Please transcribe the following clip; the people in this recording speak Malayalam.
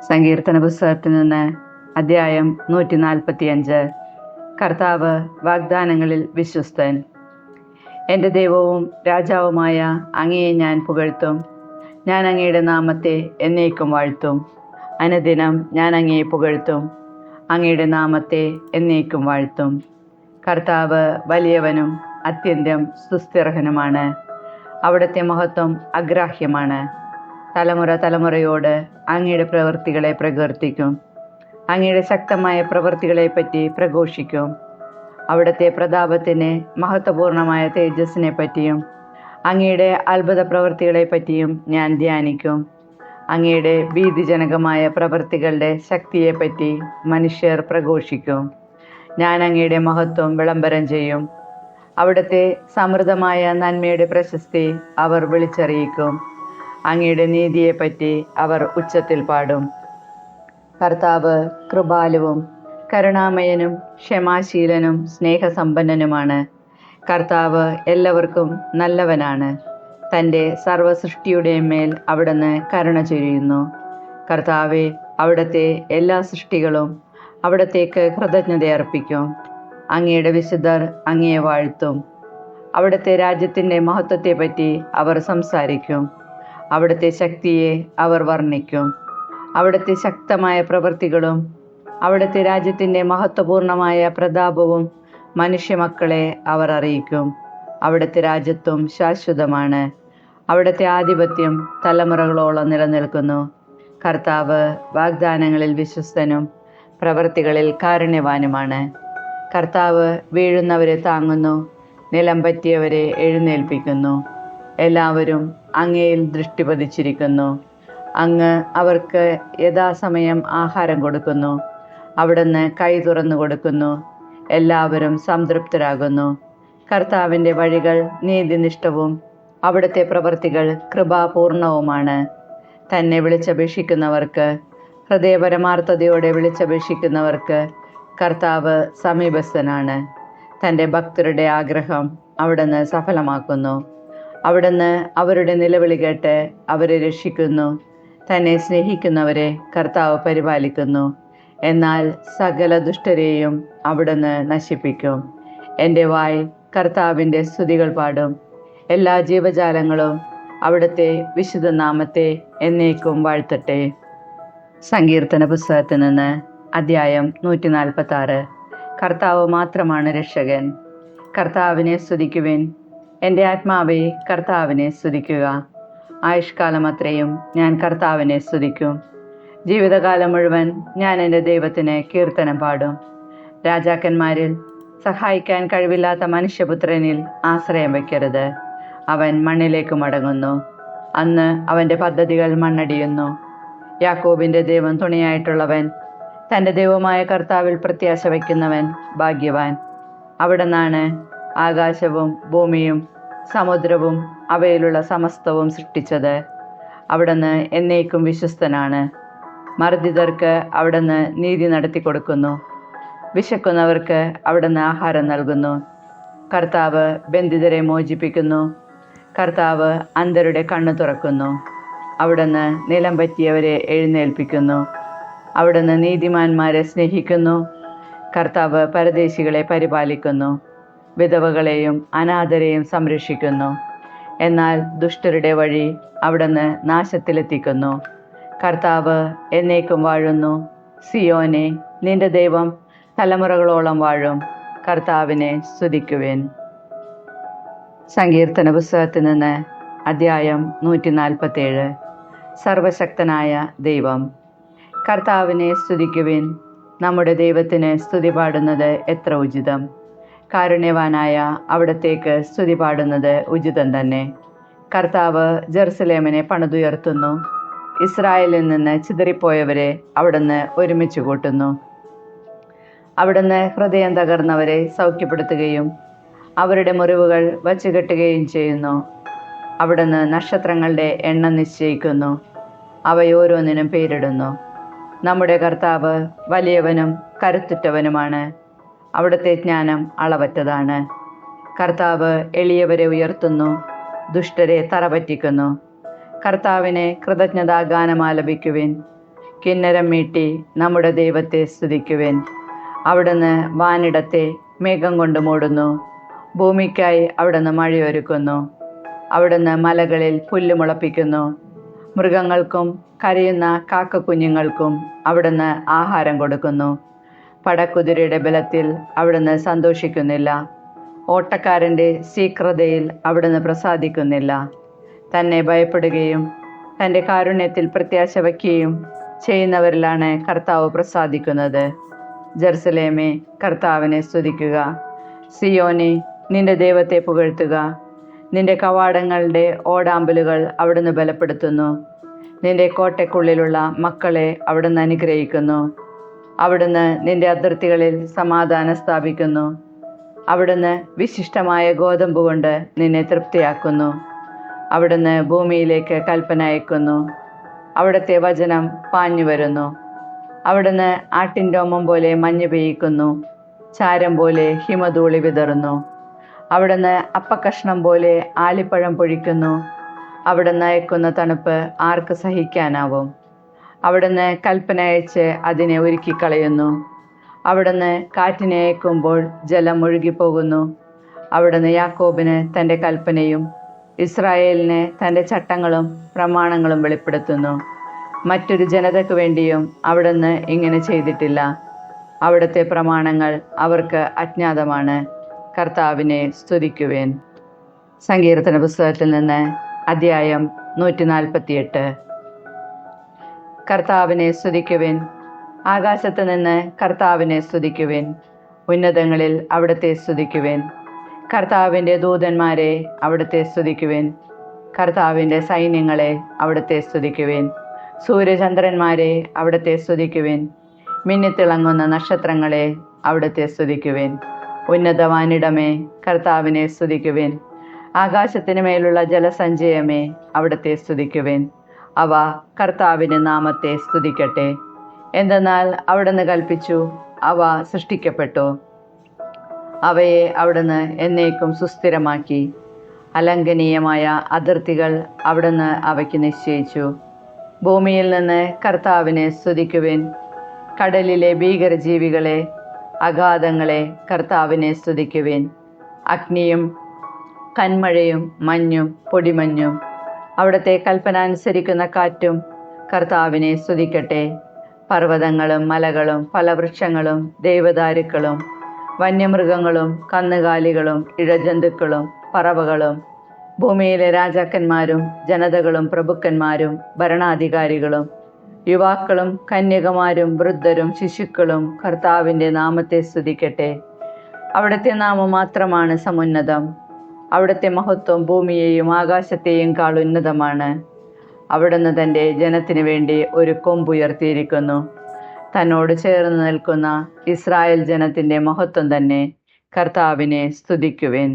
സങ്കീർത്തന പുസ്തകത്തിൽ നിന്ന് അധ്യായം 145. കർത്താവ് വാഗ്ദാനങ്ങളിൽ വിശ്വസ്തൻ. എൻ്റെ ദൈവവും രാജാവുമായ അങ്ങയെ ഞാൻ പുകഴ്ത്തും. ഞാൻ അങ്ങയുടെ നാമത്തെ എന്നേക്കും വാഴ്ത്തും. അനുദിനം ഞാൻ അങ്ങയെ പുകഴ്ത്തും. അങ്ങയുടെ നാമത്തെ എന്നേക്കും വാഴ്ത്തും. കർത്താവ് വലിയവനും അത്യന്തം സുസ്ഥിരഹനുമാണ്. അവിടുത്തെ മഹത്വം അഗ്രാഹ്യമാണ്. തലമുറ തലമുറയോട് അങ്ങയുടെ പ്രവൃത്തികളെ പ്രകീർത്തിക്കും. അങ്ങയുടെ ശക്തമായ പ്രവൃത്തികളെപ്പറ്റി പ്രഘോഷിക്കും. അവിടുത്തെ പ്രതാപത്തിന് മഹത്വപൂർണമായ തേജസ്സിനെ പറ്റിയും അങ്ങയുടെ അത്ഭുത പ്രവൃത്തികളെപ്പറ്റിയും ഞാൻ ധ്യാനിക്കും. അങ്ങയുടെ ഭീതിജനകമായ പ്രവൃത്തികളുടെ ശക്തിയെപ്പറ്റി മനുഷ്യർ പ്രഘോഷിക്കും. ഞാൻ അങ്ങയുടെ മഹത്വം വിളംബരം ചെയ്യും. അവിടുത്തെ സമൃദ്ധമായ നന്മയുടെ പ്രശസ്തി അവർ വിളിച്ചറിയിക്കും. അങ്ങയുടെ നീതിയെപ്പറ്റി അവർ ഉച്ചത്തിൽ പാടും. കർത്താവ് കൃപാലുവും കരുണാമയനും ക്ഷമാശീലനും സ്നേഹസമ്പന്നനുമാണ്. കർത്താവ് എല്ലാവർക്കും നല്ലവനാണ്. തൻ്റെ സർവ്വസൃഷ്ടിയുടെയും മേൽ അവിടുന്ന് കരുണ ചൊരിയുന്നു. കർത്താവെ, അവിടുത്തെ എല്ലാ സൃഷ്ടികളും അവിടത്തേക്ക് കൃതജ്ഞതയർപ്പിക്കും. അങ്ങയുടെ വിശുദ്ധർ അങ്ങയെ വാഴ്ത്തും. അവിടുത്തെ രാജ്യത്തിൻ്റെ മഹത്വത്തെപ്പറ്റി അവർ സംസാരിക്കും. അവിടുത്തെ ശക്തിയെ അവർ വർണ്ണിക്കും. അവിടുത്തെ ശക്തമായ പ്രവൃത്തികളും അവിടുത്തെ രാജ്യത്തിൻ്റെ മഹത്വപൂർണമായ പ്രതാപവും മനുഷ്യമക്കളെ അവർ അറിയിക്കും. അവിടുത്തെ രാജ്യത്വം ശാശ്വതമാണ്. അവിടുത്തെ ആധിപത്യം തലമുറകളോളം നിലനിൽക്കുന്നു. കർത്താവ് വാഗ്ദാനങ്ങളിൽ വിശ്വസ്തനും പ്രവൃത്തികളിൽ കാരുണ്യവാനുമാണ്. കർത്താവ് വീഴുന്നവരെ താങ്ങുന്നു, നിലം പറ്റിയവരെ എഴുന്നേൽപ്പിക്കുന്നു. എല്ലാവരും അങ്ങയിൽ ദൃഷ്ടി പതിച്ചിരിക്കുന്നു. അങ്ങ് അവർക്ക് യഥാസമയം ആഹാരം കൊടുക്കുന്നു. അവിടുന്ന് കൈ തുറന്നു കൊടുക്കുന്നു. എല്ലാവരും സംതൃപ്തരാകുന്നു. കർത്താവിൻ്റെ വഴികൾ നീതിനിഷ്ഠവും അവിടുത്തെ പ്രവൃത്തികൾ കൃപാപൂർണവുമാണ്. തന്നെ വിളിച്ചപേക്ഷിക്കുന്നവർക്ക്, ഹൃദയപരമാർത്ഥതയോടെ വിളിച്ചപേക്ഷിക്കുന്നവർക്ക് കർത്താവ് സമീപസ്ഥനാണ്. തൻ്റെ ഭക്തരുടെ ആഗ്രഹം അവിടുന്ന് സഫലമാക്കുന്നു. അവിടുന്ന് അവരുടെ നിലവിളി കേട്ട് അവരെ രക്ഷിക്കുന്നു. തന്നെ സ്നേഹിക്കുന്നവരെ കർത്താവ് പരിപാലിക്കുന്നു. എന്നാൽ സകല ദുഷ്ടരെയും അവിടുന്ന് നശിപ്പിക്കും. എൻ്റെ വായ് കർത്താവിൻ്റെ സ്തുതികൾ പാടും. എല്ലാ ജീവജാലങ്ങളും അവിടുത്തെ വിശുദ്ധ നാമത്തെ എന്നേക്കും വാഴ്ത്തട്ടെ. സങ്കീർത്തന പുസ്തകത്തിൽ നിന്ന് അധ്യായം 146. കർത്താവ് മാത്രമാണ് രക്ഷകൻ. കർത്താവിനെ സ്തുതിക്കുവിൻ. എൻ്റെ ആത്മാവേ, കർത്താവിനെ സ്തുതിക്കുക. ആയുഷ്കാലം അത്രയും ഞാൻ കർത്താവിനെ സ്തുതിക്കും. ജീവിതകാലം മുഴുവൻ ഞാൻ എൻ്റെ ദൈവത്തിന് കീർത്തനം പാടും. രാജാക്കന്മാരിൽ സഹായിക്കാൻ കഴിവില്ലാത്ത മനുഷ്യപുത്രനിൽ ആശ്രയം വയ്ക്കരുത്. അവൻ മണ്ണിലേക്ക് മടങ്ങുന്നു. അന്ന് അവൻ്റെ പദ്ധതികൾ മണ്ണടിയുന്നു. യാക്കോബിൻ്റെ ദൈവം തുണയായിട്ടുള്ളവൻ, തൻ്റെ ദൈവമായ കർത്താവിൽ പ്രത്യാശ വയ്ക്കുന്നവൻ ഭാഗ്യവാൻ. അവിടുന്നാണ് ആകാശവും ഭൂമിയും സമുദ്രവും അവയിലുള്ള സമസ്തവും സൃഷ്ടിച്ചത്. അവിടുന്ന് എന്നേക്കും വിശ്വസ്തനാണ്. മർദ്ദിതർക്ക് അവിടുന്ന് നീതി നടത്തി കൊടുക്കുന്നു. വിശക്കുന്നവർക്ക് അവിടുന്ന് ആഹാരം നൽകുന്നു. കർത്താവ് ബന്ധിതരെ മോചിപ്പിക്കുന്നു. കർത്താവ് അന്ധരുടെ കണ്ണു തുറക്കുന്നു. അവിടുന്ന് നിലം പറ്റിയവരെ എഴുന്നേൽപ്പിക്കുന്നു. അവിടുന്ന് നീതിമാന്മാരെ സ്നേഹിക്കുന്നു. കർത്താവ് പരദേശികളെ പരിപാലിക്കുന്നു. വിധവകളെയും അനാഥരെയും സംരക്ഷിക്കുന്നു. എന്നാൽ ദുഷ്ടരുടെ വഴി അവിടുന്ന് നാശത്തിലെത്തിക്കുന്നു. കർത്താവ് എന്നേക്കും വാഴുന്നു. സിയോനെ, നിന്റെ ദൈവം തലമുറകളോളം വാഴും. കർത്താവിനെ സ്തുതിക്കുവിൻ. സങ്കീർത്തന പുസ്തകത്തിൽ നിന്ന് അധ്യായം 147. സർവശക്തനായ ദൈവം. കർത്താവിനെ സ്തുതിക്കുവിൻ. നമ്മുടെ ദൈവത്തിന് സ്തുതി പാടുന്നത് എത്ര ഉചിതം. കാരുണ്യവാനായ അവിടത്തേക്ക് സ്തുതി പാടുന്നത് ഉചിതം തന്നെ. കർത്താവ് ജെറുസലേമിനെ പണിതുയർത്തുന്നു. ഇസ്രായേലിൽ നിന്ന് ചിതറിപ്പോയവരെ അവിടുന്ന് ഒരുമിച്ച് കൂട്ടുന്നു. അവിടുന്ന് ഹൃദയം തകർന്നവരെ സൗഖ്യപ്പെടുത്തുകയും അവരുടെ മുറിവുകൾ വച്ചുകെട്ടുകയും ചെയ്യുന്നു. അവിടുന്ന് നക്ഷത്രങ്ങളുടെ എണ്ണം നിശ്ചയിക്കുന്നു. അവയോരോന്നിനും പേരിടുന്നു. നമ്മുടെ കർത്താവ് വലിയവനും കരുത്തുറ്റവനുമാണ്. അവിടുത്തെ ജ്ഞാനം അളവറ്റതാണ്. കർത്താവ് എളിയവരെ ഉയർത്തുന്നു, ദുഷ്ടരെ തറപറ്റിക്കുന്നു. കർത്താവിനെ കൃതജ്ഞതാഗാനം ആലപിക്കുവിൻ. കിന്നരം മീട്ടി നമ്മുടെ ദൈവത്തെ സ്തുതിക്കുവിൻ. അവിടുന്ന് വാനിടത്തെ മേഘം കൊണ്ട് മൂടുന്നു. ഭൂമിക്കായി അവിടുന്ന് മഴയൊരുക്കുന്നു. അവിടുന്ന് മലകളിൽ പുല്ല് മുളപ്പിക്കുന്നു. മൃഗങ്ങൾക്കും കരയുന്ന കാക്കക്കുഞ്ഞുങ്ങൾക്കും അവിടുന്ന് ആഹാരം കൊടുക്കുന്നു. പടക്കുതിരയുടെ ബലത്തിൽ അവിടുന്ന് സന്തോഷിക്കുന്നില്ല. ഓട്ടക്കാരൻ്റെ ശീഘ്രതയിൽ അവിടുന്ന് പ്രസാദിക്കുന്നില്ല. തന്നെ ഭയപ്പെടുകയും തൻ്റെ കാരുണ്യത്തിൽ പ്രത്യാശ വയ്ക്കുകയും ചെയ്യുന്നവരിലാണ് കർത്താവ് പ്രസാദിക്കുന്നത്. ജെറുസലേമേ, കർത്താവിനെ സ്തുതിക്കുക. സിയോനെ, നിന്റെ ദൈവത്തെ പുകഴ്ത്തുക. നിന്റെ കവാടങ്ങളുടെ ഓടാമ്പലുകൾ അവിടുന്ന് ബലപ്പെടുത്തുന്നു. നിന്റെ കോട്ടയ്ക്കുള്ളിലുള്ള മക്കളെ അവിടുന്ന് അനുഗ്രഹിക്കുന്നു. അവിടുന്ന് നിന്റെ അതിർത്തികളിൽ സമാധാനം സ്ഥാപിക്കുന്നു. അവിടുന്ന് വിശിഷ്ടമായ ഗോതമ്പ് കൊണ്ട് നിന്നെ തൃപ്തിയാക്കുന്നു. അവിടുന്ന് ഭൂമിയിലേക്ക് കൽപ്പന അയക്കുന്നു. അവിടുത്തെ വചനം പാഞ്ഞു വരുന്നു. അവിടുന്ന് ആട്ടിൻ രോമം പോലെ മഞ്ഞ് പെയ്യിക്കുന്നു. ചാരം പോലെ ഹിമധൂളി വിതറുന്നു. അവിടുന്ന് അപ്പക്കഷ്ണം പോലെ ആലിപ്പഴം പൊഴിക്കുന്നു. അവിടുന്ന് അയക്കുന്ന തണുപ്പ് ആർക്ക് സഹിക്കാനാവും? അവിടുന്ന് കൽപ്പന അയച്ച് അതിനെ ഒരുക്കിക്കളയുന്നു. അവിടുന്ന് കാറ്റിനെ അയക്കുമ്പോൾ ജലം ഒഴുകിപ്പോകുന്നു. അവിടുന്ന് യാക്കോബിന് തൻ്റെ കൽപ്പനയും ഇസ്രായേലിന് തൻ്റെ ചട്ടങ്ങളും പ്രമാണങ്ങളും വെളിപ്പെടുത്തുന്നു. മറ്റൊരു ജനതയ്ക്ക് വേണ്ടിയും അവിടുന്ന് ഇങ്ങനെ ചെയ്തിട്ടില്ല. അവിടുത്തെ പ്രമാണങ്ങൾ അവർക്ക് അജ്ഞാതമാണ്. കർത്താവിനെ സ്തുതിക്കുവേൻ. സങ്കീർത്തന പുസ്തകത്തിൽ നിന്ന് അധ്യായം 148. കർത്താവിനെ സ്തുതിക്കുവിൻ. ആകാശത്ത് നിന്ന് കർത്താവിനെ സ്തുതിക്കുവിൻ. ഉന്നതങ്ങളിൽ അവിടുത്തെ സ്തുതിക്കുവിൻ. കർത്താവിൻ്റെ ദൂതന്മാരെ അവിടുത്തെ സ്തുതിക്കുവിൻ. കർത്താവിൻ്റെ സൈന്യങ്ങളെ അവിടുത്തെ സ്തുതിക്കുവിൻ. സൂര്യചന്ദ്രന്മാരെ അവിടുത്തെ സ്തുതിക്കുവിൻ. മിന്നിത്തിളങ്ങുന്ന നക്ഷത്രങ്ങളെ അവിടുത്തെ സ്തുതിക്കുവിൻ. ഉന്നതവാനിടമേ, കർത്താവിനെ സ്തുതിക്കുവിൻ. ആകാശത്തിന് മേലുള്ള ജലസഞ്ചയമേ, അവിടുത്തെ സ്തുതിക്കുവിൻ. അവ കർത്താവിൻ്റെ നാമത്തെ സ്തുതിക്കട്ടെ. എന്തെന്നാൽ അവിടുന്ന് കൽപ്പിച്ചു, അവ സൃഷ്ടിക്കപ്പെട്ടു. അവയെ അവിടുന്ന് എന്നേക്കും സുസ്ഥിരമാക്കി. അലംഘനീയമായ അതിർത്തികൾ അവിടുന്ന് അവയ്ക്ക് നിശ്ചയിച്ചു. ഭൂമിയിൽ നിന്ന് കർത്താവിനെ സ്തുതിക്കുവിൻ. കടലിലെ ഭീകരജീവികളെ, അഗാധങ്ങളെ കർത്താവിനെ സ്തുതിക്കുവിൻ. അഗ്നിയും കന്മഴയും മഞ്ഞും പൊടിമഞ്ഞും അവിടുത്തെ കൽപ്പന അനുസരിക്കുന്ന കാറ്റും കർത്താവിനെ സ്തുതിക്കട്ടെ. പർവ്വതങ്ങളും മലകളും ഫലവൃക്ഷങ്ങളും ദേവദാരുക്കളും വന്യമൃഗങ്ങളും കന്നുകാലികളും ഇഴജന്തുക്കളും പറവകളും ഭൂമിയിലെ രാജാക്കന്മാരും ജനതകളും പ്രഭുക്കന്മാരും ഭരണാധികാരികളും യുവാക്കളും കന്യകമാരും വൃദ്ധരും ശിശുക്കളും കർത്താവിൻ്റെ നാമത്തെ സ്തുതിക്കട്ടെ. അവിടുത്തെ നാമം മാത്രമാണ് സമുന്നതം. അവിടുത്തെ മഹത്വം ഭൂമിയെയും ആകാശത്തെയും കാൾ ഉന്നതമാണ്. അവിടുന്ന് തൻ്റെ ജനത്തിനു വേണ്ടി ഒരു കൊമ്പുയർത്തിയിരിക്കുന്നു. തന്നോട് ചേർന്ന് നിൽക്കുന്ന ഇസ്രായേൽ ജനത്തിൻ്റെ മഹത്വം തന്നെ. കർത്താവിനെ സ്തുതിക്കുവിൻ.